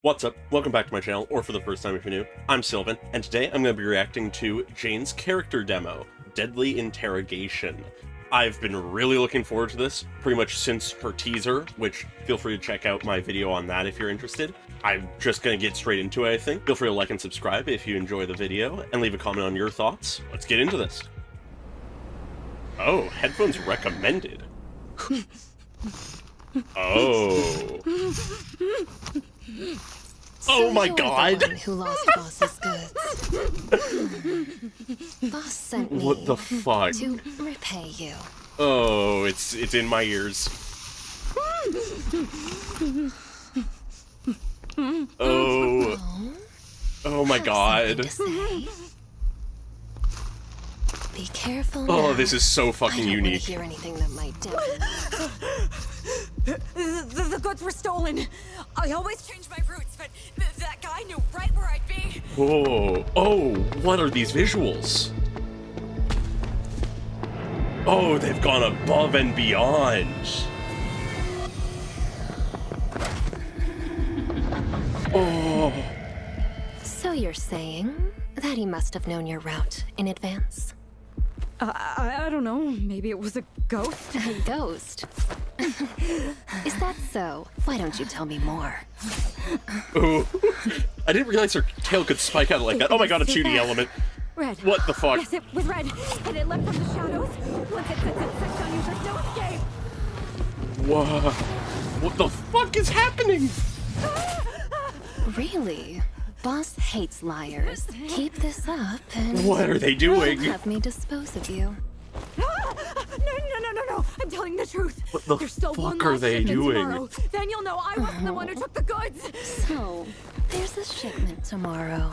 What's up? Welcome back to my channel, or for the first time if you're new, I'm Sylvan, and today I'm going to be reacting to Jane's character demo, Deadly Interrogation. I've been really looking forward to this, pretty much since her teaser, which feel free to check out my video on that if you're interested. I'm just going to get straight into it, I think. Feel free to like and subscribe if you enjoy the video, and leave a comment on your thoughts. Let's get into this. Oh, headphones recommended. Oh. Oh my god! The one who lost Boss's goods. Boss sent me. What the fuck? To repay you. Oh, it's in my ears. Oh. Oh my god. Be careful. Oh, now. this is so fucking unique. I don't want to hear anything that might damage. The goods were stolen. I always change my routes, but that guy knew right where I'd be. Whoa. Oh, what are these visuals? Oh, they've gone above and beyond. Oh. So you're saying that he must have known your route in advance? I don't know. Maybe it was a ghost? A ghost? Is that so? Why don't you tell me more? Oh. I didn't realize her tail could spike out like that. Oh my god, a 2D element. Red. What the fuck? Yes, it was red. And it leapt from the shadows. Once it sets its sights on you, there's no escape. Whoa. What the fuck is happening? Really? Boss hates liars. Keep this up and... What are they doing? I'll have me dispose of you. No. I'm telling the truth. What the There's still one fuck are last they shipment doing? tomorrow. Then you'll know I wasn't the one who took the goods. So, there's a shipment tomorrow.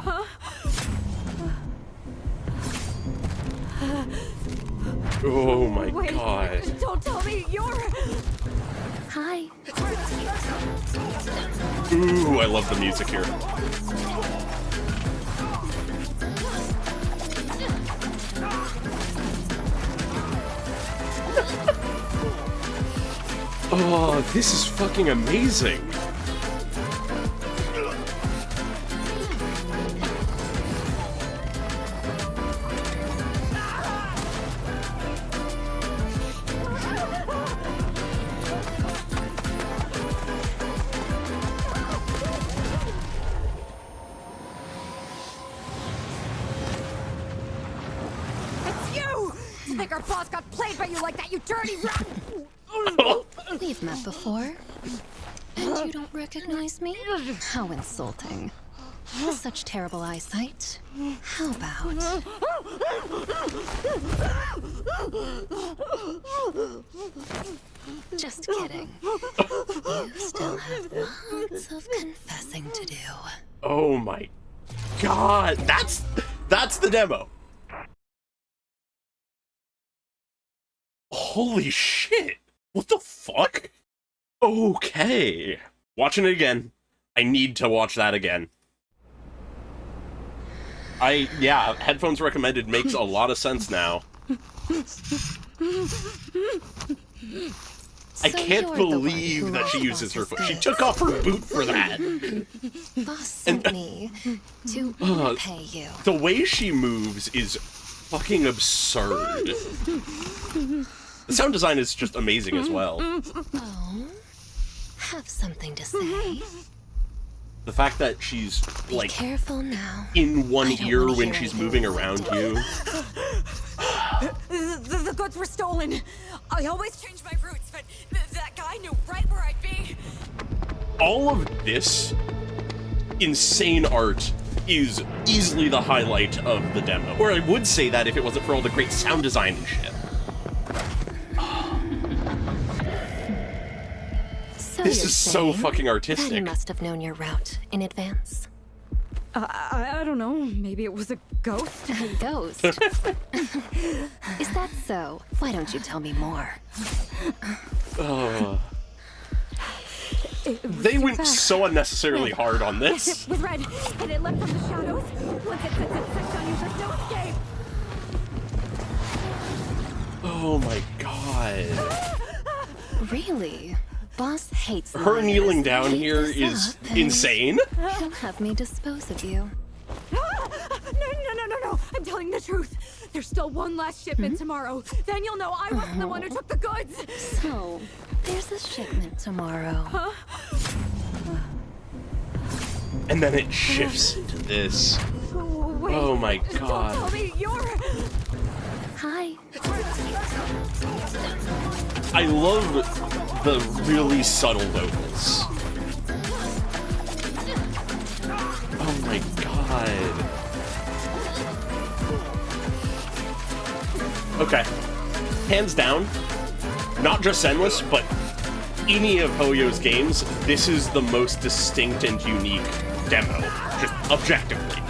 Oh my Wait, god. don't tell me you're... Hi. Ooh, I love the music here. Oh, this is fucking amazing. It's you! You think our boss got played by you like that, you dirty rat? We've met before. And you don't recognize me? How insulting. Such terrible eyesight. How about... Just kidding. You still have lots of confessing to do. Oh my god. That's the demo. Holy shit. What the fuck? Okay. Watching it again. I need to watch that again. Yeah, headphones recommended makes a lot of sense now. I can't believe that she uses her foot. She took off her boot for that. Boss sent me to repay you. The way she moves is fucking absurd. The sound design is just amazing as well. Oh, have something to say. The fact that she's, like, Careful now. in one I don't ear wanna when hear she's anything moving that around might you. The goods were stolen. I always change my routes, but that guy knew right where I'd be. All of this insane art is easily the highlight of the demo. Or I would say that if it wasn't for all the great sound design and shit. So This you're is so saying fucking that he artistic. must have known your route in advance. I don't know. Maybe it was a ghost? A ghost? Is that so? Why don't you tell me more? They went so unnecessarily hard on Yes, this. it was red, and it leapt from the shadows. Once it sets its sights on you, there's no escape. Oh my god. Really? boss hates Her liars. kneeling down Keep here this is up and insane. He'll have me dispose of you. No. I'm telling the truth. There's still one last shipment tomorrow. Then you'll know I wasn't the one who took the goods. So, there's a shipment tomorrow. And then it shifts into this. Wait, Oh my Don't god. tell me you're... Hi. I love the really subtle vocals. Oh my god. Okay. Hands down, not just Zenless, but any of Hoyo's games, this is the most distinct and unique demo, just objectively.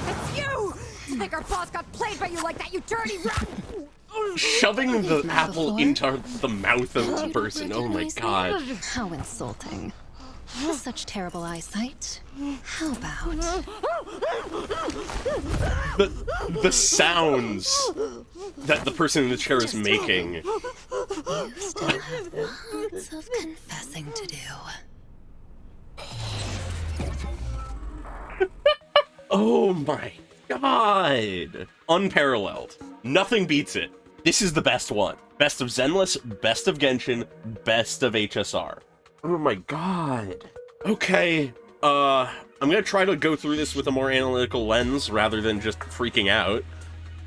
It's you! To think our boss got played by you like that, you dirty rat! Shoving the met apple before? into the mouth of You the don't person, oh my recognize me? god. How insulting. Such terrible eyesight. How about... The sounds that the person in the chair is making. You still have lots of confessing to do. Oh my god. Unparalleled. Nothing beats it. This is the best one. Best of Zenless, best of Genshin, best of HSR. Oh my god. Okay, I'm gonna try to go through this with a more analytical lens rather than just freaking out,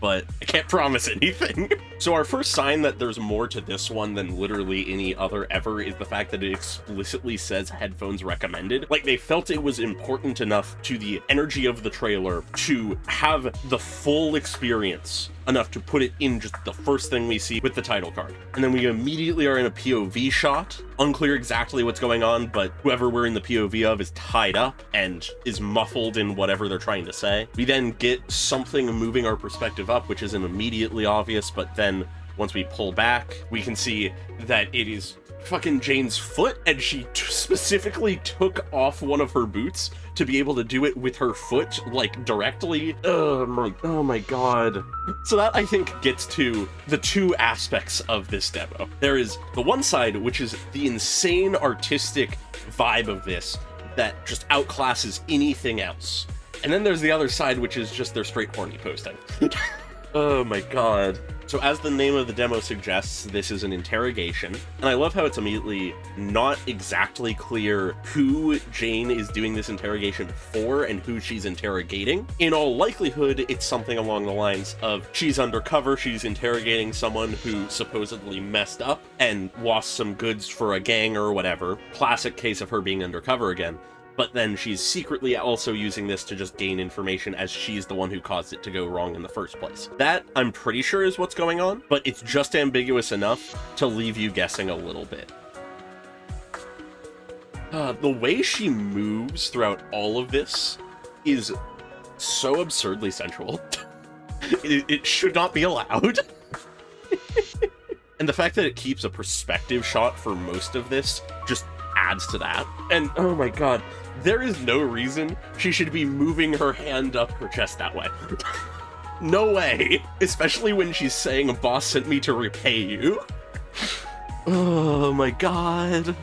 but I can't promise anything. So our first sign that there's more to this one than literally any other ever is the fact that it explicitly says headphones recommended. Like, they felt it was important enough to the energy of the trailer to have the full experience enough to put it in just the first thing we see with the title card. And then we immediately are in a POV shot. Unclear exactly what's going on, but whoever we're in the POV of is tied up and is muffled in whatever they're trying to say. We then get something moving our perspective up, which isn't immediately obvious, but then once we pull back, we can see that it is fucking Jane's foot, and she specifically took off one of her boots to be able to do it with her foot, like, directly. Oh my god. So that, I think, gets to the two aspects of this demo. There is the one side, which is the insane artistic vibe of this that just outclasses anything else. And then there's the other side, which is just their straight horny posting. Oh my god. So as the name of the demo suggests, this is an interrogation, and I love how it's immediately not exactly clear who Jane is doing this interrogation for and who she's interrogating. In all likelihood, it's something along the lines of she's undercover, she's interrogating someone who supposedly messed up and lost some goods for a gang or whatever. Classic case of her being undercover again. But then she's secretly also using this to just gain information as she's the one who caused it to go wrong in the first place. That, I'm pretty sure, is what's going on, but it's just ambiguous enough to leave you guessing a little bit. The way she moves throughout all of this is so absurdly sensual. It should not be allowed. And the fact that it keeps a perspective shot for most of this just adds to that. And oh my god, there is no reason she should be moving her hand up her chest that way. No way. Especially when she's saying a boss sent me to repay you. Oh my god.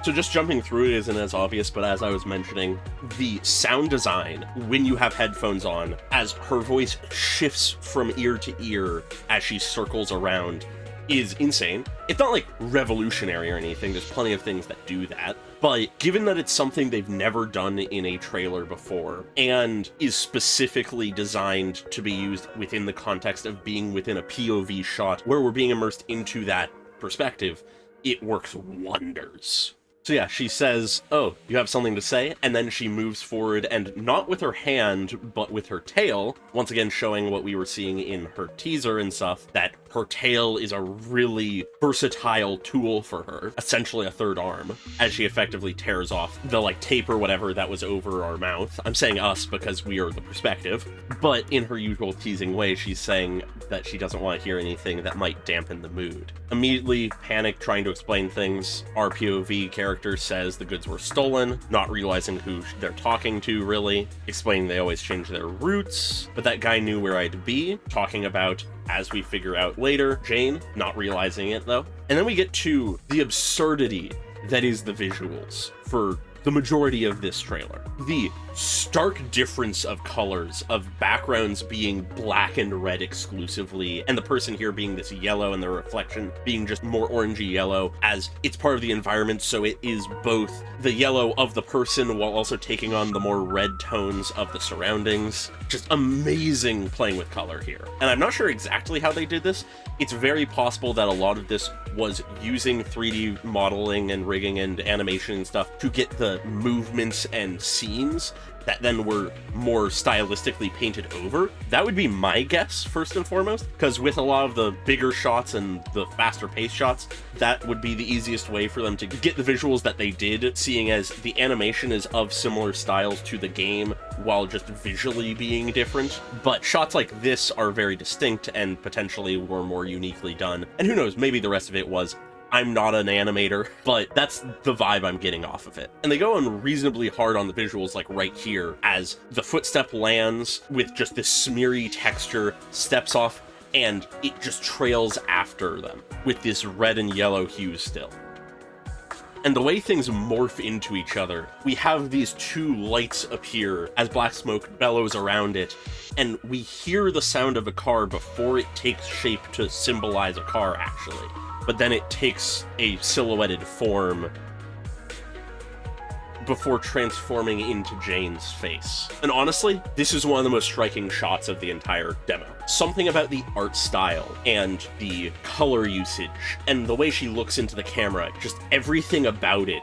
So just jumping through it isn't as obvious, but as I was mentioning, the sound design when you have headphones on, as her voice shifts from ear to ear as she circles around, is insane. It's not like revolutionary or anything, there's plenty of things that do that, but given that it's something they've never done in a trailer before, and is specifically designed to be used within the context of being within a POV shot where we're being immersed into that perspective, it works wonders. So yeah, she says, "Oh, you have something to say?" And then she moves forward, and not with her hand, but with her tail, once again showing what we were seeing in her teaser and stuff, that her tail is a really versatile tool for her, essentially a third arm, as she effectively tears off the, like, tape or whatever that was over our mouth. I'm saying us because we are the perspective, but in her usual teasing way, she's saying that she doesn't want to hear anything that might dampen the mood. Immediately, Panic trying to explain things, our POV character character says the goods were stolen, not realizing who they're talking to, really, explaining they always change their routes, but that guy knew where I'd be, talking about, as we figure out later, Jane, not realizing it, though. And then we get to the absurdity that is the visuals for the majority of this trailer. The stark difference of colors, of backgrounds being black and red exclusively, and the person here being this yellow and the reflection being just more orangey yellow, as it's part of the environment, so it is both the yellow of the person while also taking on the more red tones of the surroundings. Just amazing playing with color here. And I'm not sure exactly how they did this. It's very possible that a lot of this was using 3D modeling and rigging and animation and stuff to get the movements and scenes that then were more stylistically painted over. That would be my guess, first and foremost, because with a lot of the bigger shots and the faster paced shots, that would be the easiest way for them to get the visuals that they did, seeing as the animation is of similar styles to the game, while just visually being different. But shots like this are very distinct and potentially were more uniquely done. And who knows, maybe the rest of it was, I'm not an animator, but that's the vibe I'm getting off of it. And they go on reasonably hard on the visuals, like right here, as the footstep lands with just this smeary texture, steps off, and it just trails after them with this red and yellow hues still. And the way things morph into each other, we have these two lights appear as black smoke bellows around it, and we hear the sound of a car before it takes shape to symbolize a car, actually. But then it takes a silhouetted form before transforming into Jane's face. And honestly, this is one of the most striking shots of the entire demo. Something about the art style and the color usage and the way she looks into the camera, just everything about it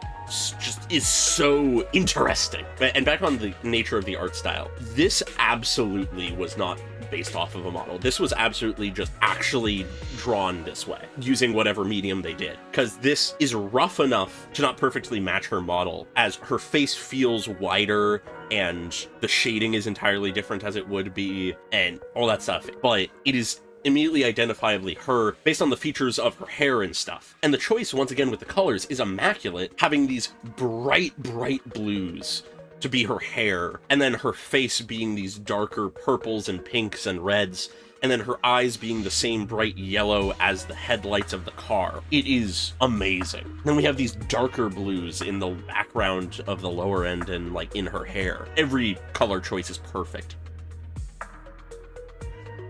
just is so interesting. And back on the nature of the art style, this absolutely was not based off of a model. This was absolutely just actually drawn this way, using whatever medium they did. Because this is rough enough to not perfectly match her model, as her face feels wider and the shading is entirely different as it would be, and all that stuff. But it is immediately identifiably her based on the features of her hair and stuff. And the choice, once again, with the colors is immaculate, having these bright blues to be her hair, and then her face being these darker purples and pinks and reds, and then her eyes being the same bright yellow as the headlights of the car. It is amazing. Then we have these darker blues in the background of the lower end and like in her hair. Every color choice is perfect.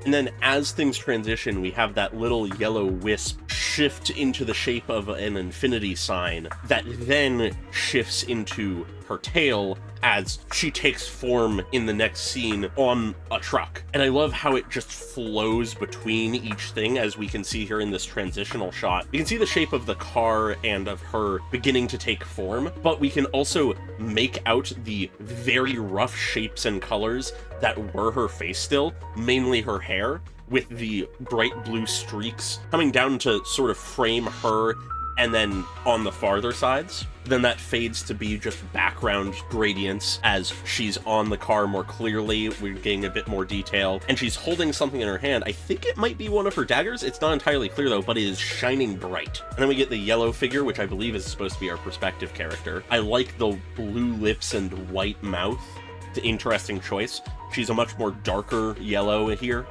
And then as things transition, we have that little yellow wisp shift into the shape of an infinity sign that then shifts into her tail as she takes form in the next scene on a truck. And I love how it just flows between each thing, as we can see here in this transitional shot. We can see the shape of the car and of her beginning to take form, but we can also make out the very rough shapes and colors that were her face still, mainly her hair, with the bright blue streaks coming down to sort of frame her, and then on the farther sides, then that fades to be just background gradients as she's on the car more clearly. We're getting a bit more detail, and she's holding something in her hand. I think it might be one of her daggers. It's not entirely clear though, but it is shining bright. And then we get the yellow figure, which I believe is supposed to be our perspective character. I like the blue lips and white mouth. It's an interesting choice. She's a much more darker yellow here.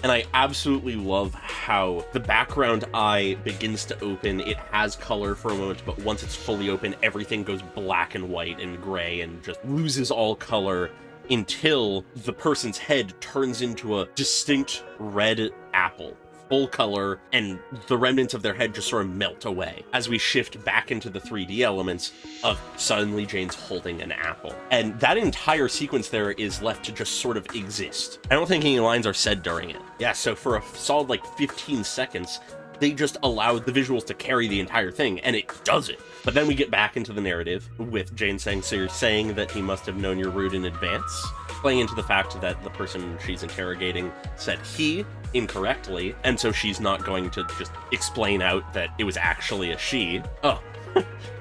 And I absolutely love how the background eye begins to open. It has color for a moment, but once it's fully open, everything goes black and white and gray and just loses all color until the person's head turns into a distinct red apple. Full color, and the remnants of their head just sort of melt away as we shift back into the 3D elements of suddenly Jane's holding an apple. And that entire sequence there is left to just sort of exist. I don't think any lines are said during it. Yeah, so for a solid like 15 seconds, they just allowed the visuals to carry the entire thing, and it does it. But then we get back into the narrative with Jane saying, so you're saying that he must have known your route in advance? Playing into the fact that the person she's interrogating said he incorrectly, and so she's not going to just explain out that it was actually a she. Oh,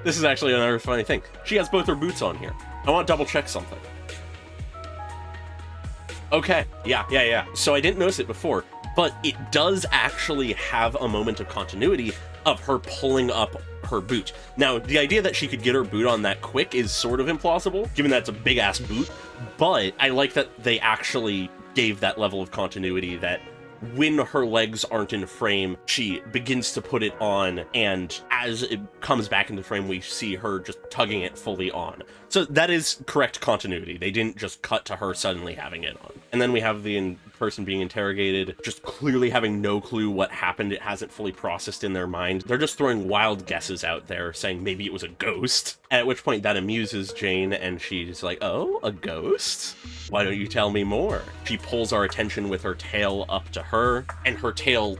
this is actually another funny thing. She has both her boots on here. I want to double check something. Okay, yeah. So I didn't notice it before, but it does actually have a moment of continuity of her pulling up her boot. Now, the idea that she could get her boot on that quick is sort of implausible, given that it's a big-ass boot, but I like that they actually gave that level of continuity that when her legs aren't in frame, she begins to put it on, and as it comes back into frame, we see her just tugging it fully on. So that is correct continuity. They didn't just cut to her suddenly having it on. And then we have the person being interrogated, just clearly having no clue what happened. It hasn't fully processed in their mind. They're just throwing wild guesses out there, saying maybe it was a ghost. At which point that amuses Jane, and she's like, oh, a ghost? Why don't you tell me more? She pulls our attention with her tail up to her, and her tail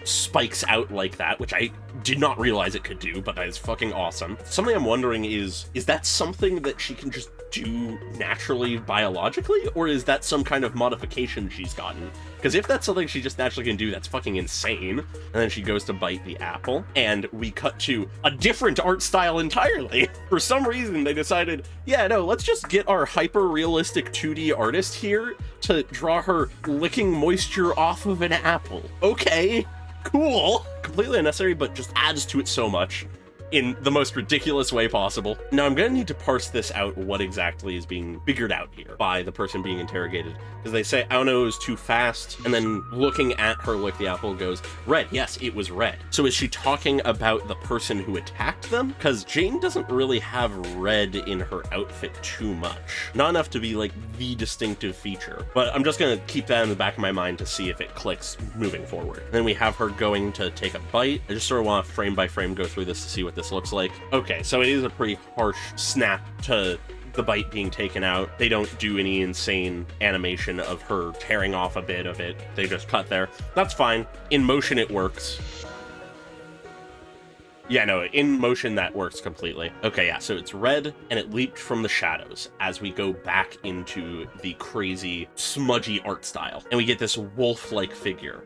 spikes out like that, which I did not realize it could do, but that is fucking awesome. Something I'm wondering is that something that she can just do naturally biologically, or is that some kind of modification she's gotten? Because if that's something she just naturally can do, that's fucking insane. And then she goes to bite the apple, and we cut to a different art style entirely. For some reason, they decided, yeah, no, let's just get our hyper-realistic 2D artist here to draw her licking moisture off of an apple. Okay, cool. Completely unnecessary, but just adds to it so much in the most ridiculous way possible. Now, I'm gonna need to parse this out, what exactly is being figured out here by the person being interrogated, because they say, I don't know, it was too fast, and then looking at her lick the apple goes, red, yes, it was red. So is she talking about the person who attacked them? Because Jane doesn't really have red in her outfit too much. Not enough to be like the distinctive feature, but I'm just gonna keep that in the back of my mind to see if it clicks moving forward. Then we have her going to take a bite. I just sort of want to frame by frame go through this to see what this looks like. Okay, so it is a pretty harsh snap to the bite being taken out. They don't do any insane animation of her tearing off a bit of it. They just cut there. That's fine. In motion, it works. Yeah, no, in motion, that works completely. Okay, yeah, so it's red, and it leaped from the shadows as we go back into the crazy, smudgy art style. And we get this wolf-like figure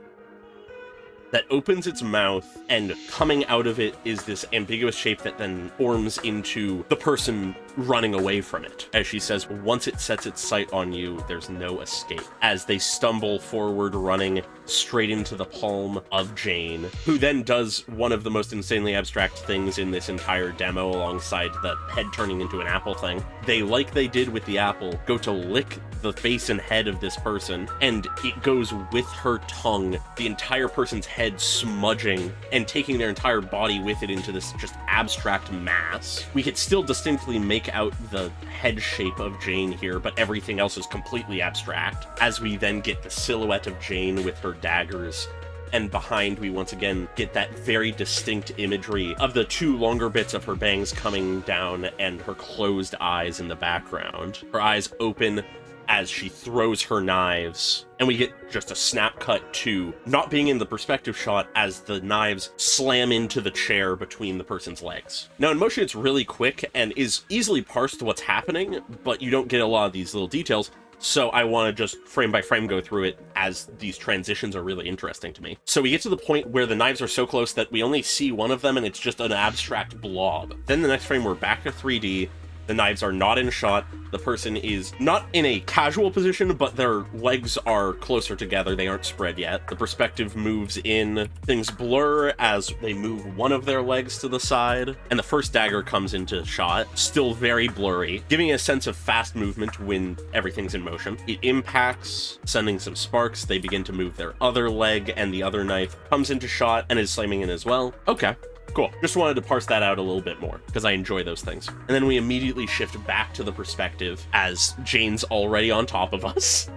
that opens its mouth, and coming out of it is this ambiguous shape that then forms into the person running away from it. As she says, once it sets its sight on you, there's no escape. As they stumble forward, running straight into the palm of Jane, who then does one of the most insanely abstract things in this entire demo alongside the head turning into an apple thing. They, like they did with the apple, go to lick the face and head of this person, and it goes with her tongue, the entire person's head smudging and taking their entire body with it into this just abstract mass. We could still distinctly make out the head shape of Jane here, but everything else is completely abstract, as we then get the silhouette of Jane with her daggers, and behind we once again get that very distinct imagery of the two longer bits of her bangs coming down and her closed eyes in the background. Her eyes open as she throws her knives, and we get just a snap cut to not being in the perspective shot as the knives slam into the chair between the person's legs. Now, in motion, it's really quick and is easily parsed to what's happening, but you don't get a lot of these little details, so I want to just frame by frame go through it, as these transitions are really interesting to me. So we get to the point where the knives are so close that we only see one of them and it's just an abstract blob. Then the next frame, we're back to 3D. The knives are not in shot. The person is not in a casual position, but their legs are closer together. They aren't spread yet. The perspective moves in. Things blur as they move one of their legs to the side. And the first dagger comes into shot, still very blurry, giving a sense of fast movement when everything's in motion. It impacts, sending some sparks. They begin to move their other leg, and the other knife comes into shot and is slamming in as well. Okay. Cool. Just wanted to parse that out a little bit more, because I enjoy those things. And then we immediately shift back to the perspective as Jane's already on top of us.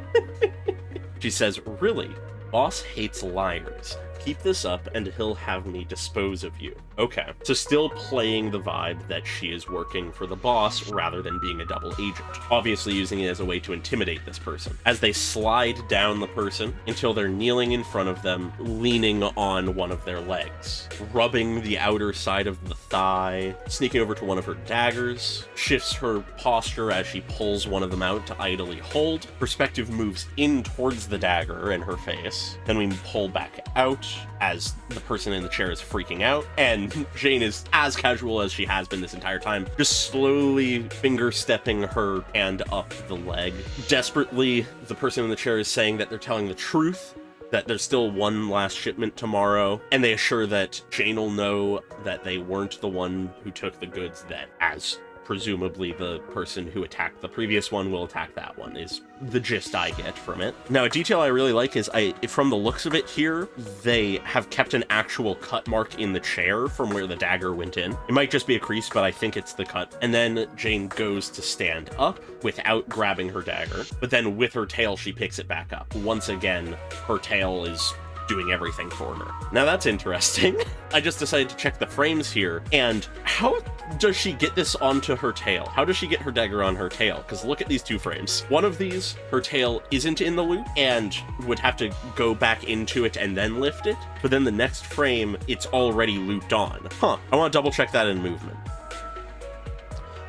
She says, really? Boss hates liars. Keep this up and he'll have me dispose of you. Okay, so still playing the vibe that she is working for the boss rather than being a double agent. Obviously using it as a way to intimidate this person. As they slide down the person until they're kneeling in front of them, leaning on one of their legs. Rubbing the outer side of the thigh, sneaking over to one of her daggers, shifts her posture as she pulls one of them out to idly hold. Perspective moves in towards the dagger and her face. Then we pull back out as the person in the chair is freaking out, and Jane is as casual as she has been this entire time, just slowly finger stepping her hand up the leg. Desperately, the person in the chair is saying that they're telling the truth, that there's still one last shipment tomorrow, and they assure that Jane will know that they weren't the one who took the goods, that as presumably the person who attacked the previous one will attack that one, is the gist I get from it. Now, a detail I really like is, from the looks of it here, they have kept an actual cut mark in the chair from where the dagger went in. It might just be a crease, but I think it's the cut. And then Jane goes to stand up without grabbing her dagger, but then with her tail, she picks it back up. Once again, her tail is doing everything for her. Now that's interesting. I just decided to check the frames here, and how does she get this onto her tail? How does she get her dagger on her tail? Because look at these two frames. One of these, her tail isn't in the loop and would have to go back into it and then lift it, but then the next frame, it's already looped on. Huh, I want to double check that in movement.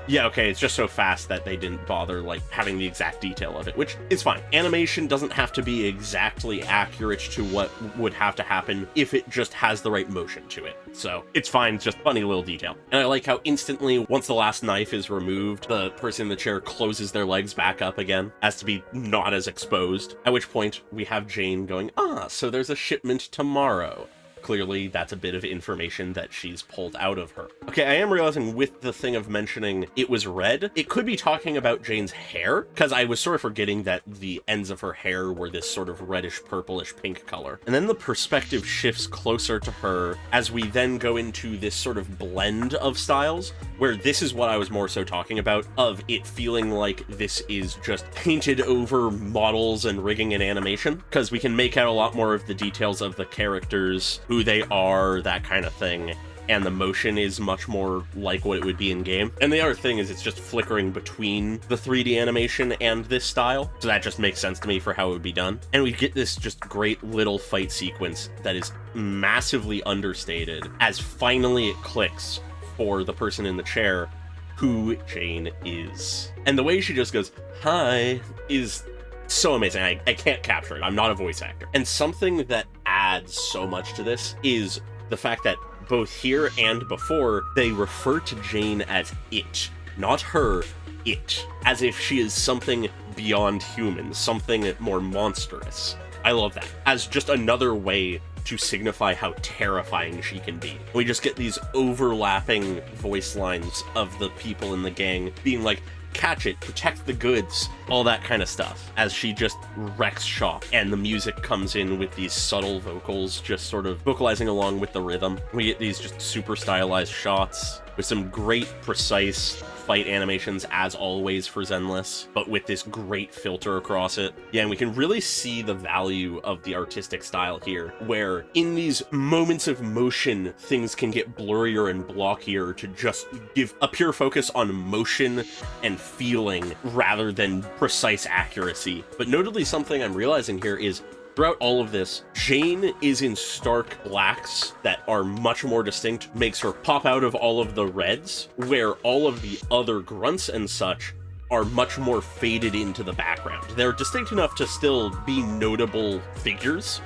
Yeah, okay, it's just so fast that they didn't bother, like, having the exact detail of it, which is fine. Animation doesn't have to be exactly accurate to what would have to happen if it just has the right motion to it. So, it's fine, it's just funny little detail. And I like how instantly, once the last knife is removed, the person in the chair closes their legs back up again, as to be not as exposed, at which point we have Jane going, so there's a shipment tomorrow. Clearly, that's a bit of information that she's pulled out of her. Okay, I am realizing with the thing of mentioning it was red, it could be talking about Jane's hair, because I was sort of forgetting that the ends of her hair were this sort of reddish, purplish pink color. And then the perspective shifts closer to her as we then go into this sort of blend of styles, where this is what I was more so talking about, of it feeling like this is just painted over models and rigging and animation, because we can make out a lot more of the details of the characters, who they are, that kind of thing, and the motion is much more like what it would be in game. And the other thing is it's just flickering between the 3D animation and this style, so that just makes sense to me for how it would be done. And we get this just great little fight sequence that is massively understated as finally it clicks for the person in the chair who Jane is. And the way she just goes, "Hi," is so amazing. I can't capture it. I'm not a voice actor. And something that adds so much to this is the fact that both here and before, they refer to Jane as it. Not her, it. As if she is something beyond human, something more monstrous. I love that. As just another way to signify how terrifying she can be. We just get these overlapping voice lines of the people in the gang being like, "Catch it, protect the goods," all that kind of stuff, as she just wrecks shop, and the music comes in with these subtle vocals just sort of vocalizing along with the rhythm. We get these just super stylized shots with some great precise fight animations, as always for Zenless, but with this great filter across it. Yeah, and we can really see the value of the artistic style here, where in these moments of motion, things can get blurrier and blockier to just give a pure focus on motion and feeling rather than precise accuracy. But notably, something I'm realizing here is throughout all of this, Jane is in stark blacks that are much more distinct, makes her pop out of all of the reds, where all of the other grunts and such are much more faded into the background. They're distinct enough to still be notable figures,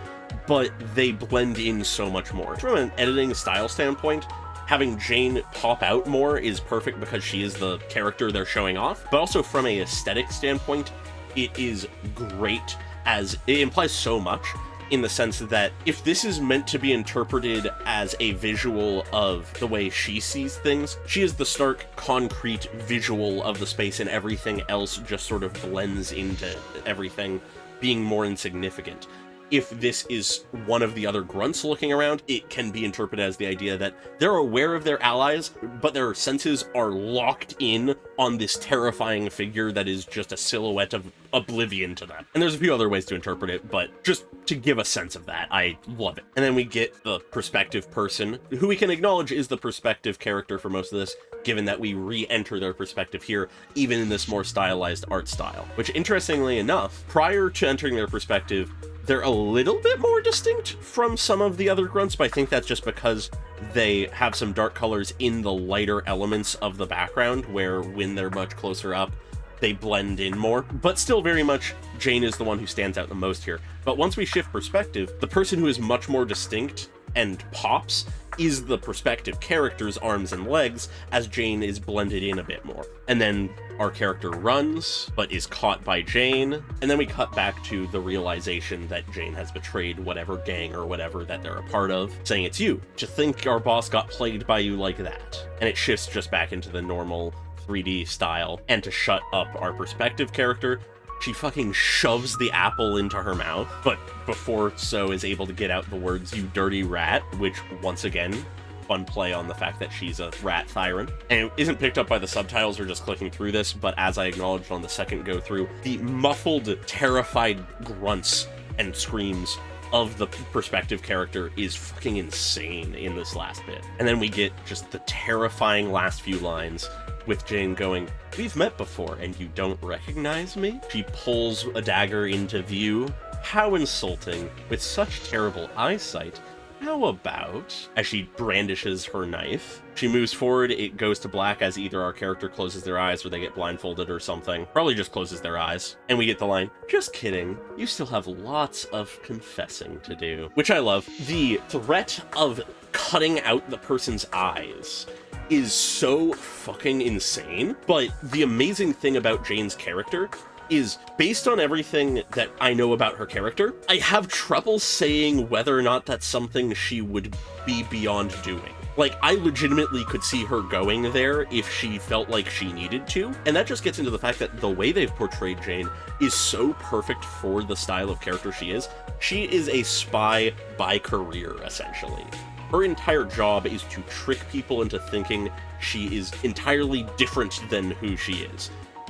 but they blend in so much more. From an editing style standpoint, having Jane pop out more is perfect because she is the character they're showing off, but also from a aesthetic standpoint, it is great, as it implies so much in the sense that if this is meant to be interpreted as a visual of the way she sees things, she is the stark, concrete visual of the space, and everything else just sort of blends into everything being more insignificant. If this is one of the other grunts looking around, it can be interpreted as the idea that they're aware of their allies, but their senses are locked in on this terrifying figure that is just a silhouette of oblivion to them. And there's a few other ways to interpret it, but just to give a sense of that, I love it. And then we get the perspective person, who we can acknowledge is the perspective character for most of this, given that we re-enter their perspective here, even in this more stylized art style. Which, interestingly enough, prior to entering their perspective, they're a little bit more distinct from some of the other grunts, but I think that's just because they have some dark colors in the lighter elements of the background, where when they're much closer up, they blend in more. But still very much, Jane is the one who stands out the most here. But once we shift perspective, the person who is much more distinct and pops is the prospective character's arms and legs as Jane is blended in a bit more. And then our character runs, but is caught by Jane, and then we cut back to the realization that Jane has betrayed whatever gang or whatever that they're a part of, saying it's you. To think our boss got played by you like that. And it shifts just back into the normal 3D style, and to shut up our perspective character, she fucking shoves the apple into her mouth, but before so is able to get out the words, "you dirty rat," which, once again, fun play on the fact that she's a rat tyrant. And it isn't picked up by the subtitles or just clicking through this, but as I acknowledged on the second go through, the muffled, terrified grunts and screams of the perspective character is fucking insane in this last bit. And then we get just the terrifying last few lines with Jane going, "We've met before, and you don't recognize me?" She pulls a dagger into view. How insulting. With such terrible eyesight. How about? As she brandishes her knife. She moves forward, it goes to black as either our character closes their eyes or they get blindfolded or something. Probably just closes their eyes. And we get the line, "Just kidding, you still have lots of confessing to do." Which I love. The threat of cutting out the person's eyes is so fucking insane, but the amazing thing about Jane's character is, based on everything that I know about her character, I have trouble saying whether or not that's something she would be beyond doing. Like, I legitimately could see her going there if she felt like she needed to, and that just gets into the fact that the way they've portrayed Jane is so perfect for the style of character she is. She is a spy by career, essentially. Her entire job is to trick people into thinking she is entirely different than who she is.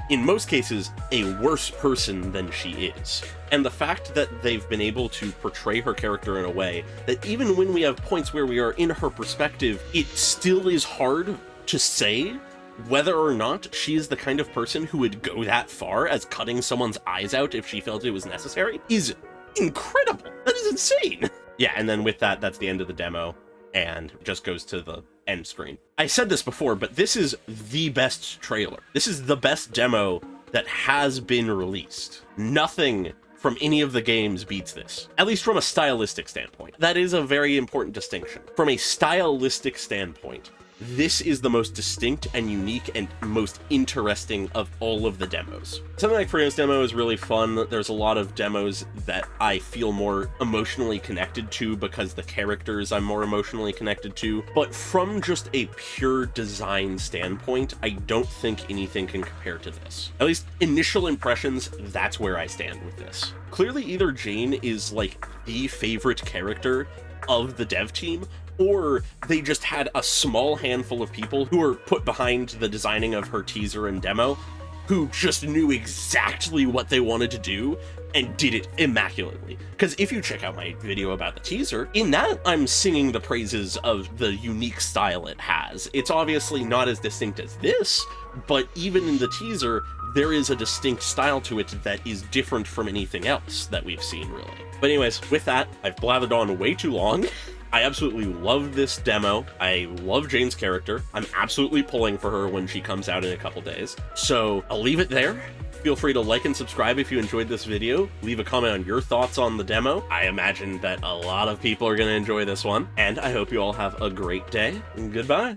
In most cases, a worse person than she is. And the fact that they've been able to portray her character in a way that even when we have points where we are in her perspective, it still is hard to say whether or not she is the kind of person who would go that far as cutting someone's eyes out if she felt it was necessary, is incredible. That is insane. Yeah, and then with that, that's the end of the demo, and just goes to the end screen. I said this before, but this is the best trailer. This is the best demo that has been released. Nothing from any of the games beats this, at least from a stylistic standpoint. That is a very important distinction. From a stylistic standpoint, this is the most distinct and unique and most interesting of all of the demos. Something like Freya's demo is really fun. There's a lot of demos that I feel more emotionally connected to because the characters I'm more emotionally connected to. But from just a pure design standpoint, I don't think anything can compare to this. At least initial impressions, that's where I stand with this. Clearly, either Jane is like the favorite character of the dev team, or they just had a small handful of people who were put behind the designing of her teaser and demo who just knew exactly what they wanted to do and did it immaculately. Because if you check out my video about the teaser, in that I'm singing the praises of the unique style it has. It's obviously not as distinct as this, but even in the teaser, there is a distinct style to it that is different from anything else that we've seen, really. But anyways, with that, I've blathered on way too long. I absolutely love this demo. I love Jane's character. I'm absolutely pulling for her when she comes out in a couple days. So I'll leave it there. Feel free to like and subscribe if you enjoyed this video. Leave a comment on your thoughts on the demo. I imagine that a lot of people are going to enjoy this one. And I hope you all have a great day. And goodbye.